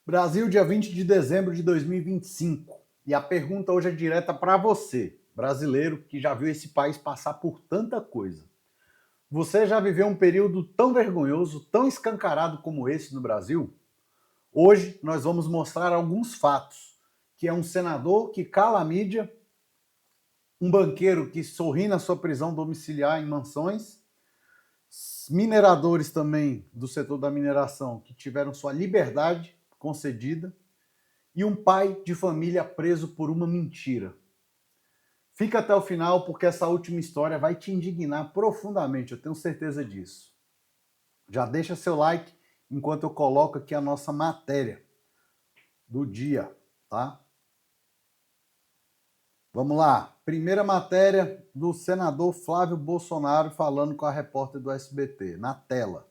Brasil, dia 20 de dezembro de 2025. E a pergunta hoje é direta para você, brasileiro que já viu esse país passar por tanta coisa. Você já viveu um período tão vergonhoso, tão escancarado como esse no Brasil? Hoje nós vamos mostrar alguns fatos, que é um senador que cala a mídia, um banqueiro que sorri na sua prisão domiciliar em mansões, mineradores também do setor da mineração que tiveram sua liberdade concedida, e um pai de família preso por uma mentira. Fica até o final porque essa última história vai te indignar profundamente, eu tenho certeza disso. Já deixa seu like enquanto eu coloco aqui a nossa matéria do dia, tá? Vamos lá. Primeira matéria do senador Flávio Bolsonaro falando com a repórter do SBT, na tela.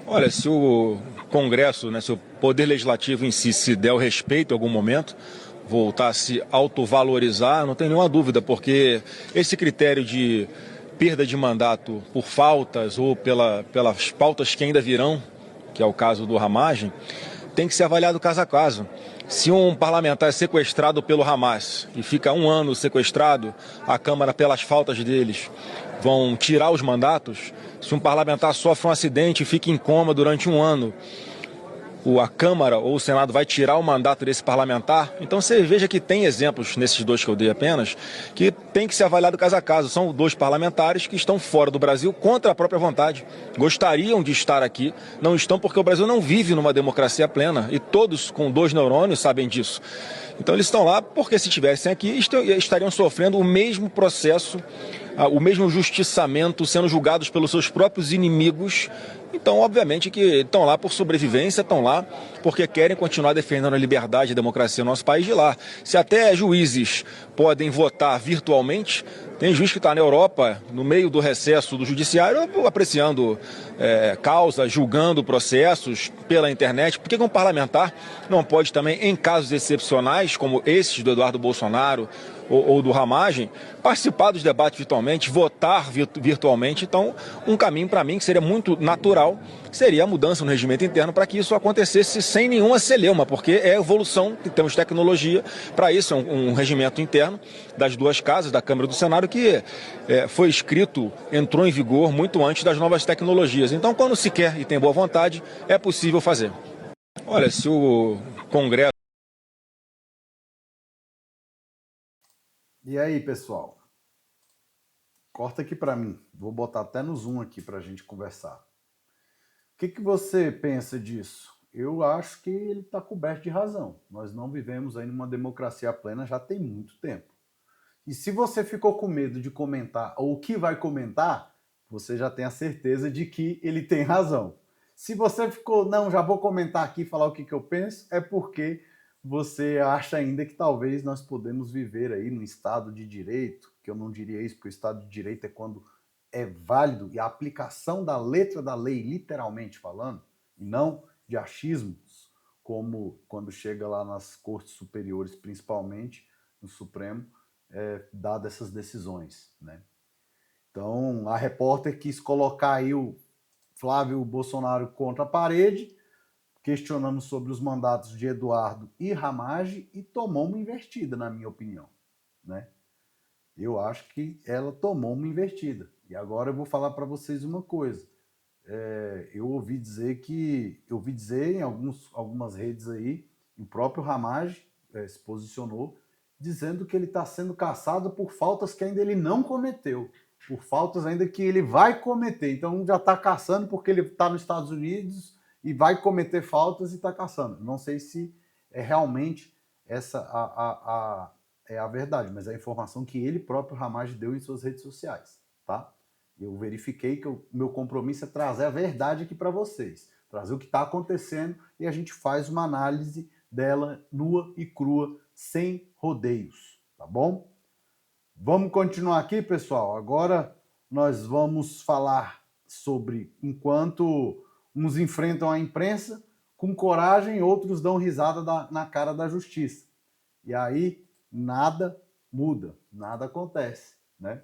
Olha, se o Congresso, né, se o Poder Legislativo em si se der o respeito em algum momento, voltar a se autovalorizar, não tem nenhuma dúvida, porque esse critério de perda de mandato por faltas ou pelas pautas que ainda virão, que é o caso do Ramagem, tem que ser avaliado caso a caso. Se um parlamentar é sequestrado pelo Hamas e fica um ano sequestrado, a Câmara, pelas faltas deles, vão tirar os mandatos. Se um parlamentar sofre um acidente e fica em coma durante um ano, a Câmara ou o Senado vai tirar o mandato desse parlamentar. Então você veja que tem exemplos nesses dois que eu dei apenas, que tem que ser avaliado caso a caso. São dois parlamentares que estão fora do Brasil contra a própria vontade. Gostariam de estar aqui, não estão porque o Brasil não vive numa democracia plena e todos com dois neurônios sabem disso. Então eles estão lá porque se estivessem aqui estariam sofrendo o mesmo processo, o mesmo justiçamento, sendo julgados pelos seus próprios inimigos. Então, obviamente que estão lá por sobrevivência, estão lá porque querem continuar defendendo a liberdade e a democracia no nosso país de lá. Se até juízes podem votar virtualmente, tem juiz que está na Europa, no meio do recesso do judiciário, apreciando causas, julgando processos pela internet. Por que um parlamentar não pode também, em casos excepcionais, como esses do Eduardo Bolsonaro ou do Ramagem, participar dos debates virtualmente, votar virtualmente? Então, um caminho para mim que seria muito natural seria a mudança no regimento interno para que isso acontecesse sem nenhuma celeuma, porque é evolução, temos tecnologia para isso, é um regimento interno das duas casas, da Câmara e do Senado, que foi escrito, entrou em vigor muito antes das novas tecnologias. Então, quando se quer e tem boa vontade, é possível fazer. Olha, se o Congresso... E aí, pessoal? Corta aqui para mim. Vou botar até no Zoom aqui para a gente conversar. O que você pensa disso? Eu acho que ele está coberto de razão. Nós não vivemos aí numa democracia plena já tem muito tempo. E se você ficou com medo de comentar ou o que vai comentar, você já tem a certeza de que ele tem razão. Se você ficou, não, já vou comentar aqui e falar o que eu penso, é porque você acha ainda que talvez nós podemos viver aí num Estado de Direito, que eu não diria isso, porque o Estado de Direito é quando é válido e a aplicação da letra da lei, literalmente falando, e não de achismos, como quando chega lá nas cortes superiores, principalmente no Supremo, dado essas decisões, né? Então, a repórter quis colocar aí o Flávio Bolsonaro contra a parede, questionando sobre os mandatos de Eduardo e Ramagem e tomou uma invertida, na minha opinião, né? Eu acho que ela tomou uma invertida. E agora eu vou falar para vocês uma coisa. Eu ouvi dizer em algumas redes aí, o próprio Ramagem se posicionou dizendo que ele está sendo caçado por faltas que ainda ele não cometeu, por faltas ainda que ele vai cometer. Então já está caçando porque ele está nos Estados Unidos e vai cometer faltas e está caçando. Não sei se é realmente essa é a verdade, mas é a informação que ele próprio Ramagem deu em suas redes sociais, tá? Eu verifiquei que o meu compromisso é trazer a verdade aqui para vocês, trazer o que está acontecendo e a gente faz uma análise dela nua e crua, sem rodeios, tá bom? Vamos continuar aqui, pessoal. Agora nós vamos falar sobre enquanto uns enfrentam a imprensa com coragem, outros dão risada na cara da justiça. E aí nada muda, nada acontece, né?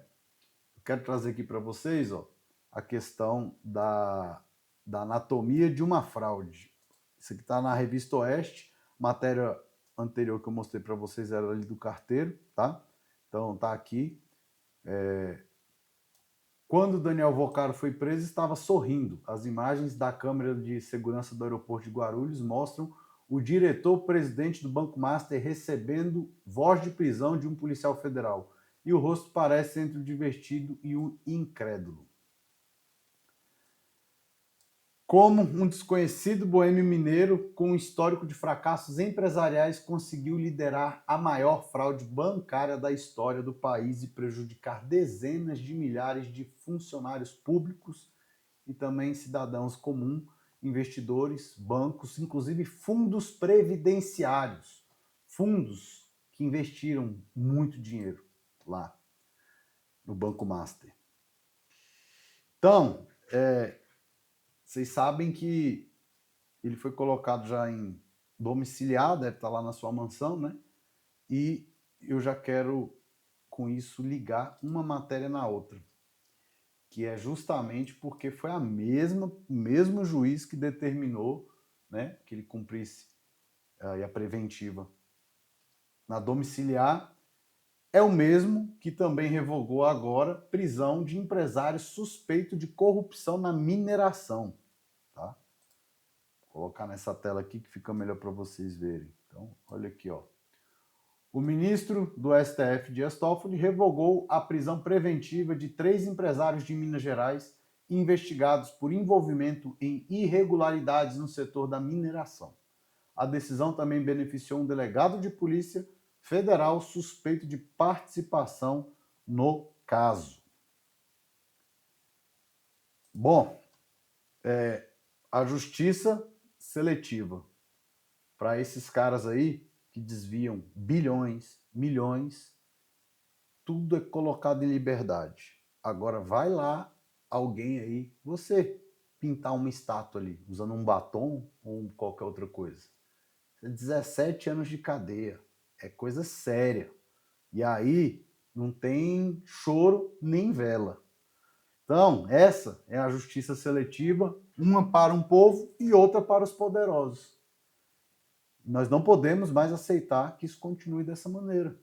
Quero trazer aqui para vocês, ó, a questão da anatomia de uma fraude. Isso aqui está na Revista Oeste, matéria anterior que eu mostrei para vocês era ali do carteiro, tá? Então tá aqui. Quando Daniel Vocaro foi preso, estava sorrindo. As imagens da câmera de segurança do aeroporto de Guarulhos mostram o diretor-presidente do Banco Master recebendo voz de prisão de um policial federal. E o rosto parece entre o divertido e o incrédulo. Como um desconhecido boêmio mineiro com um histórico de fracassos empresariais conseguiu liderar a maior fraude bancária da história do país e prejudicar dezenas de milhares de funcionários públicos e também cidadãos comuns, investidores, bancos, inclusive fundos previdenciários, fundos que investiram muito dinheiro lá no Banco Master. Então, vocês sabem que ele foi colocado já em domiciliar, deve estar lá na sua mansão, né? E eu já quero, com isso, ligar uma matéria na outra, que é justamente porque foi o mesmo juiz que determinou, né, que ele cumprisse a preventiva na domiciliar, é o mesmo que também revogou agora prisão de empresário suspeito de corrupção na mineração. Tá? Vou colocar nessa tela aqui que fica melhor para vocês verem. Então, olha aqui, ó. O ministro do STF, Dias Toffoli, revogou a prisão preventiva de 3 empresários de Minas Gerais investigados por envolvimento em irregularidades no setor da mineração. A decisão também beneficiou um delegado de polícia federal suspeito de participação no caso. Bom, a justiça seletiva para esses caras aí que desviam bilhões, milhões, tudo é colocado em liberdade. Agora vai lá alguém aí, você pintar uma estátua ali, usando um batom ou qualquer outra coisa. 17 anos de cadeia. É coisa séria. E aí não tem choro nem vela. Então, essa é a justiça seletiva, uma para um povo e outra para os poderosos. Nós não podemos mais aceitar que isso continue dessa maneira.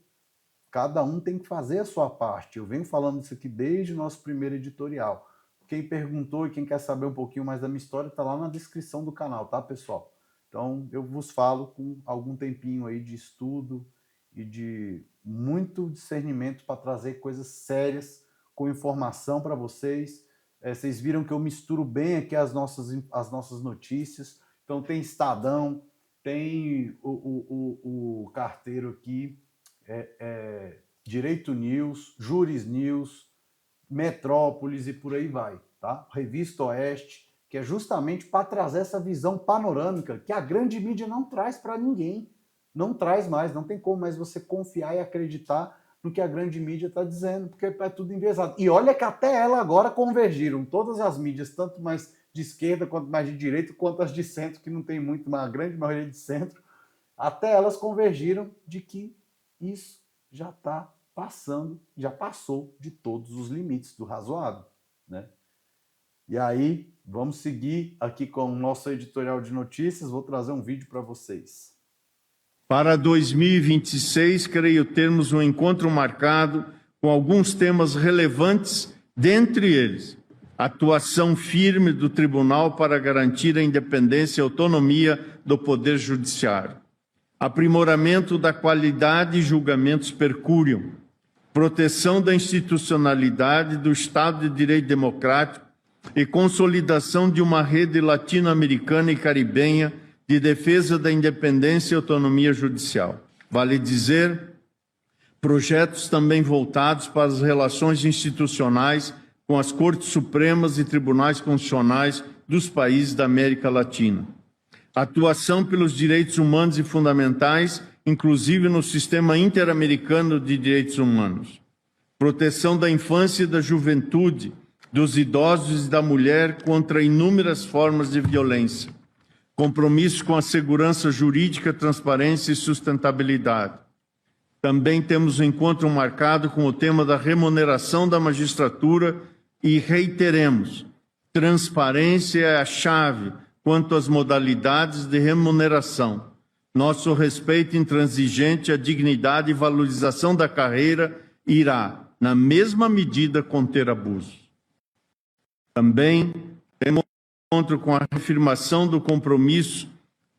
Cada um tem que fazer a sua parte. Eu venho falando isso aqui desde o nosso primeiro editorial. Quem perguntou e quem quer saber um pouquinho mais da minha história está lá na descrição do canal, tá, pessoal? Então, eu vos falo com algum tempinho aí de estudo e de muito discernimento para trazer coisas sérias, com informação para vocês. Vocês viram que eu misturo bem aqui as nossas notícias. Então, tem Estadão, tem o carteiro aqui, Direito News, Juris News, Metrópolis e por aí vai, tá? Revista Oeste, que é justamente para trazer essa visão panorâmica que a grande mídia não traz para ninguém. Não traz mais, não tem como mais você confiar e acreditar no que a grande mídia está dizendo, porque é tudo enviesado. E olha que até ela agora convergiram, todas as mídias, tanto mais de esquerda, quanto mais de direita, quanto as de centro, que não tem muito, uma grande maioria de centro, até elas convergiram de que isso já está passando, já passou de todos os limites do razoável, né? E aí, vamos seguir aqui com o nosso editorial de notícias. Vou trazer um vídeo para vocês. Para 2026, creio termos um encontro marcado com alguns temas relevantes, dentre eles, a atuação firme do Tribunal para garantir a independência e autonomia do Poder Judiciário, aprimoramento da qualidade de julgamentos per curiam, proteção da institucionalidade do Estado de Direito Democrático e consolidação de uma rede latino-americana e caribenha de defesa da independência e autonomia judicial. Vale dizer, projetos também voltados para as relações institucionais com as Cortes Supremas e Tribunais Constitucionais dos países da América Latina. Atuação pelos direitos humanos e fundamentais, inclusive no Sistema Interamericano de Direitos Humanos. Proteção da infância e da juventude, dos idosos e da mulher contra inúmeras formas de violência. Compromisso com a segurança jurídica, transparência e sustentabilidade. Também temos um encontro marcado com o tema da remuneração da magistratura e reiteremos, transparência é a chave quanto às modalidades de remuneração. Nosso respeito intransigente à dignidade e valorização da carreira irá, na mesma medida, conter abusos. Também encontro com a reafirmação do compromisso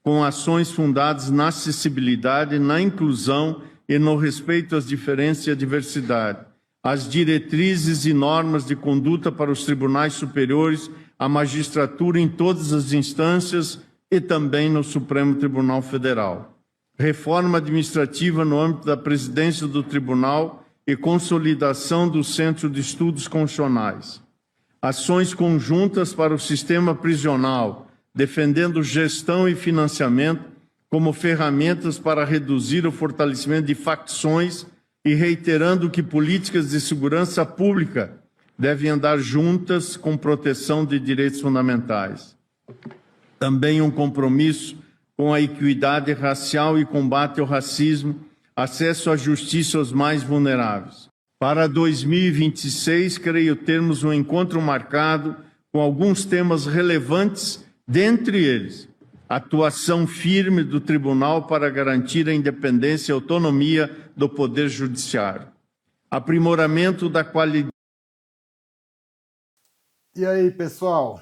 com ações fundadas na acessibilidade, na inclusão e no respeito às diferenças e à diversidade, as diretrizes e normas de conduta para os tribunais superiores, a magistratura em todas as instâncias e também no Supremo Tribunal Federal. Reforma administrativa no âmbito da presidência do tribunal e consolidação do Centro de Estudos Constitucionais. Ações conjuntas para o sistema prisional, defendendo gestão e financiamento como ferramentas para reduzir o fortalecimento de facções e reiterando que políticas de segurança pública devem andar juntas com proteção de direitos fundamentais. Também um compromisso com a equidade racial e combate ao racismo, acesso à justiça aos mais vulneráveis. Para 2026, creio termos um encontro marcado com alguns temas relevantes, dentre eles, atuação firme do Tribunal para garantir a independência e autonomia do Poder Judiciário, aprimoramento da qualidade. E aí, pessoal,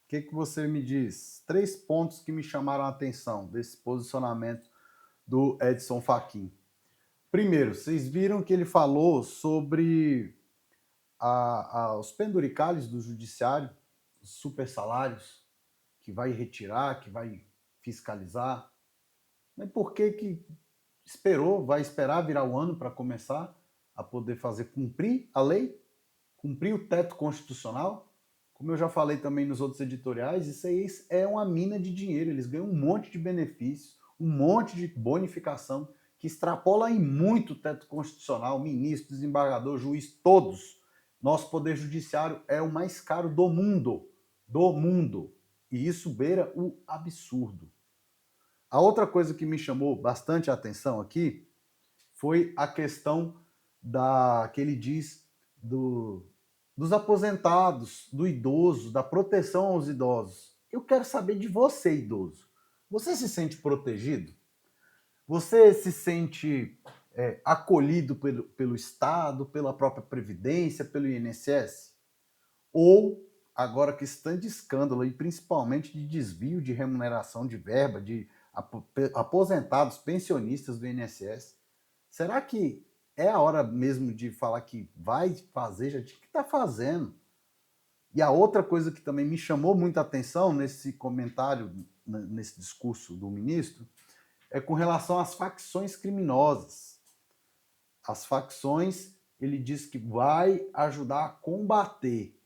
o que você me diz? 3 pontos que me chamaram a atenção desse posicionamento do Edson Fachin. Primeiro, vocês viram que ele falou sobre os penduricalhos do judiciário, os super salários, que vai retirar, que vai fiscalizar. Mas por que vai esperar virar o ano para começar a poder fazer cumprir a lei, cumprir o teto constitucional? Como eu já falei também nos outros editoriais, isso aí é uma mina de dinheiro, eles ganham um monte de benefícios, um monte de bonificação, que extrapola em muito o teto constitucional, ministro, desembargador, juiz, todos. Nosso poder judiciário é o mais caro do mundo. Do mundo. E isso beira o absurdo. A outra coisa que me chamou bastante a atenção aqui foi a questão que ele diz dos aposentados, do idoso, da proteção aos idosos. Eu quero saber de você, idoso. Você se sente protegido? Você se sente acolhido pelo Estado, pela própria Previdência, pelo INSS? Ou, agora que está de escândalo, e principalmente de desvio de remuneração de verba de aposentados, pensionistas do INSS, será que é a hora mesmo de falar que vai fazer, já tinha que estar fazendo? E a outra coisa que também me chamou muita atenção nesse comentário, nesse discurso do ministro, é com relação às facções criminosas. As facções, ele diz que vai ajudar a combater.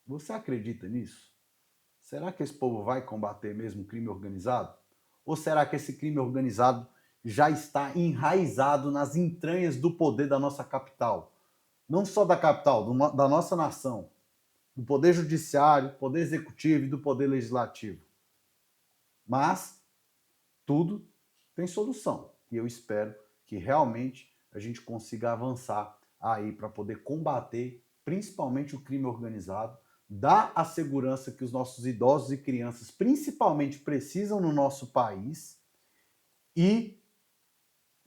Você acredita nisso? Será que esse povo vai combater mesmo o crime organizado? Ou será que esse crime organizado já está enraizado nas entranhas do poder da nossa capital? Não só da capital, da nossa nação. Do poder judiciário, poder executivo e do poder legislativo. Mas tudo tem solução. E eu espero que realmente a gente consiga avançar aí para poder combater principalmente o crime organizado, dar a segurança que os nossos idosos e crianças principalmente precisam no nosso país e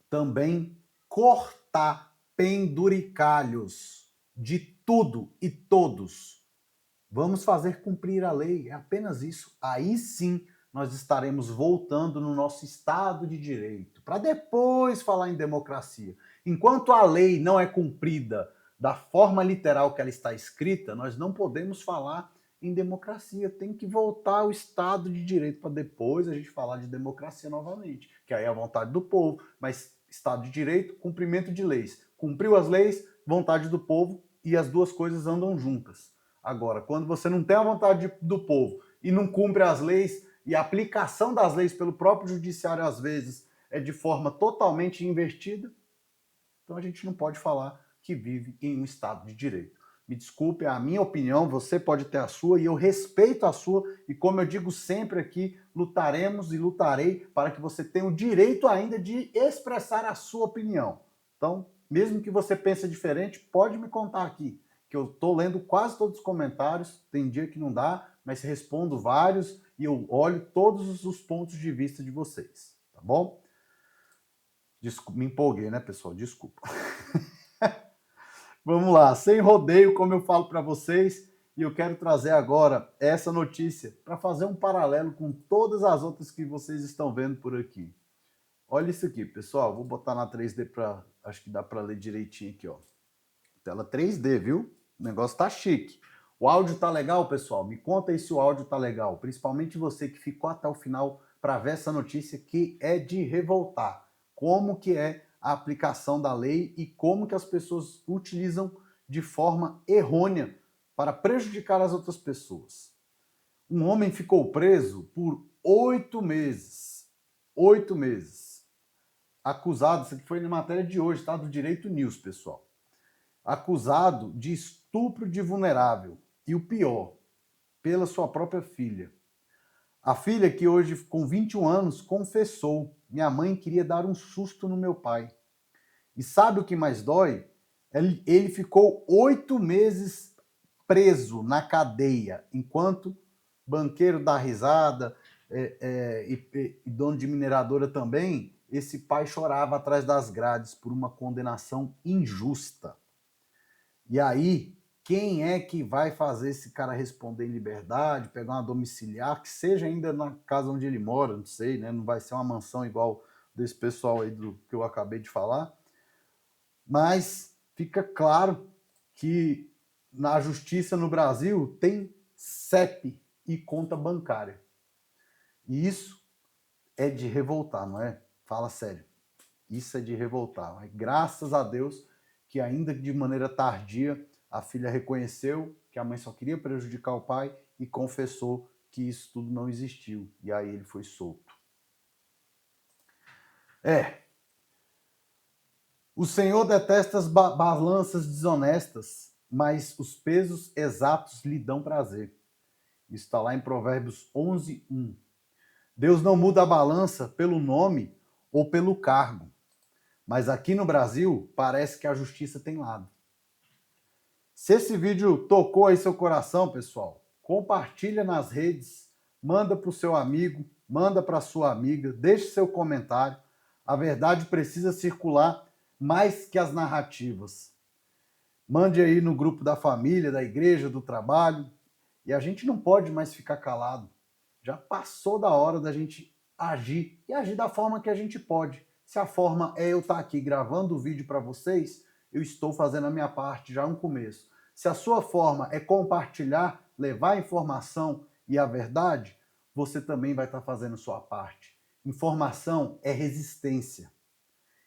também cortar penduricalhos de tudo e todos. Vamos fazer cumprir a lei, é apenas isso. Aí sim nós estaremos voltando no nosso Estado de Direito, para depois falar em democracia. Enquanto a lei não é cumprida da forma literal que ela está escrita, nós não podemos falar em democracia. Tem que voltar ao Estado de Direito para depois a gente falar de democracia novamente, que aí é a vontade do povo, mas Estado de Direito, cumprimento de leis. Cumpriu as leis, vontade do povo, e as duas coisas andam juntas. Agora, quando você não tem a vontade do povo e não cumpre as leis, e a aplicação das leis pelo próprio judiciário, às vezes, é de forma totalmente invertida, então a gente não pode falar que vive em um Estado de Direito. Me desculpe, é a minha opinião, você pode ter a sua, e eu respeito a sua, e como eu digo sempre aqui, lutaremos e lutarei para que você tenha o direito ainda de expressar a sua opinião. Então, mesmo que você pense diferente, pode me contar aqui, que eu estou lendo quase todos os comentários, tem dia que não dá, mas respondo vários, e eu olho todos os pontos de vista de vocês, tá bom? Desculpa, me empolguei, né, pessoal? Desculpa. Vamos lá, sem rodeio, como eu falo para vocês, e eu quero trazer agora essa notícia para fazer um paralelo com todas as outras que vocês estão vendo por aqui. Olha isso aqui, pessoal, vou botar na 3D para, acho que dá para ler direitinho aqui, ó. Tela 3D, viu? O negócio tá chique. O áudio tá legal, pessoal? Me conta aí se o áudio tá legal, principalmente você que ficou até o final para ver essa notícia que é de revoltar. Como que é a aplicação da lei e como que as pessoas utilizam de forma errônea para prejudicar as outras pessoas. Um homem ficou preso por 8 meses. 8 meses. Acusado, isso aqui foi na matéria de hoje, tá? Do Direito News, pessoal. Acusado de estupro de vulnerável. E o pior, pela sua própria filha. A filha, que hoje, com 21 anos, confessou: minha mãe queria dar um susto no meu pai. E sabe o que mais dói? Ele ficou 8 meses preso na cadeia, enquanto banqueiro dá risada e dono de mineradora também, esse pai chorava atrás das grades por uma condenação injusta. E aí, quem é que vai fazer esse cara responder em liberdade, pegar uma domiciliar, que seja ainda na casa onde ele mora, não sei, né? Não vai ser uma mansão igual desse pessoal aí do que eu acabei de falar. Mas fica claro que na justiça no Brasil tem CEP e conta bancária. E isso é de revoltar, não é? Fala sério. Isso é de revoltar. Mas graças a Deus que ainda de maneira tardia a filha reconheceu que a mãe só queria prejudicar o pai e confessou que isso tudo não existiu. E aí ele foi solto. O Senhor detesta as balanças desonestas, mas os pesos exatos lhe dão prazer. Isso está lá em Provérbios 11:1. Deus não muda a balança pelo nome ou pelo cargo. Mas aqui no Brasil, parece que a justiça tem lado. Se esse vídeo tocou aí seu coração, pessoal, compartilha nas redes, manda para o seu amigo, manda para a sua amiga, deixe seu comentário. A verdade precisa circular mais que as narrativas. Mande aí no grupo da família, da igreja, do trabalho. E a gente não pode mais ficar calado. Já passou da hora da gente agir e agir da forma que a gente pode. Se a forma é eu estar aqui gravando o vídeo para vocês, eu estou fazendo a minha parte, já é um começo. Se a sua forma é compartilhar, levar a informação e a verdade, você também vai estar fazendo sua parte. Informação é resistência.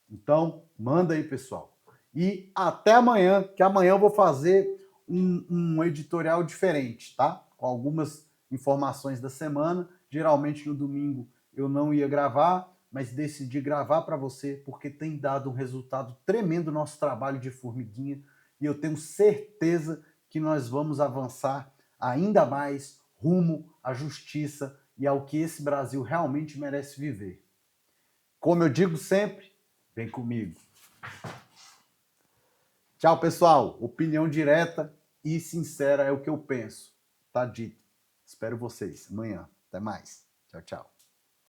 Então, manda aí, pessoal. E até amanhã, que amanhã eu vou fazer um editorial diferente, tá? Com algumas informações da semana. Geralmente no domingo eu não ia gravar, mas decidi gravar para você porque tem dado um resultado tremendo no nosso trabalho de formiguinha e eu tenho certeza que nós vamos avançar ainda mais rumo à justiça e ao que esse Brasil realmente merece viver. Como eu digo sempre, vem comigo. Tchau, pessoal. Opinião direta e sincera é o que eu penso. Tá dito. Espero vocês amanhã. Até mais. Tchau, tchau.